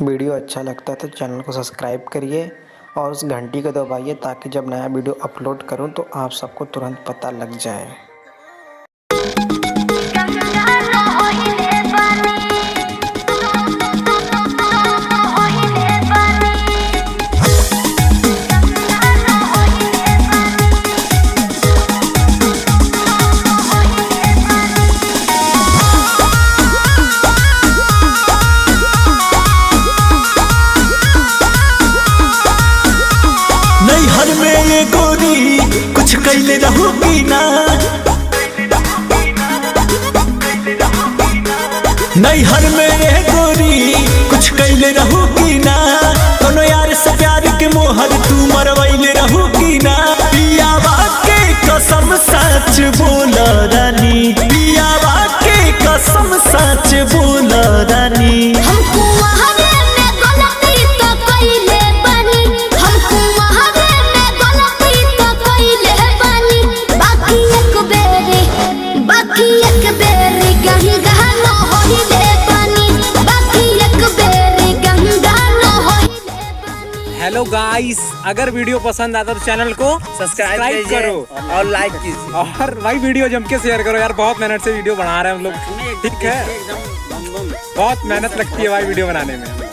Video अच्छा लगता है तो चैनल को सब्सक्राइब करिए और उस घंटी को दबाइए ताकि जब नया वीडियो अपलोड करूं तो आप सबको तुरंत पता लग जाए। नैहर में ये गोरी कुछ कैले रहूगी ना, नैहर में ये गोरी कुछ कैले रहूगी ना, कोनो यार से प्यार के मोहर तू मरवैले रहूगी ना। पियावा के कसम सच बोल रानी, पियावा के कसम सच बोल रानी। हेलो गाइस, अगर वीडियो पसंद आता तो चैनल को सब्सक्राइब करो और लाइक कीजिए और भाई वीडियो जम के शेयर करो यार। बहुत मेहनत से वीडियो बना रहे हैं हम लोग, ठीक है। बहुत मेहनत लगती है भाई वीडियो बनाने में।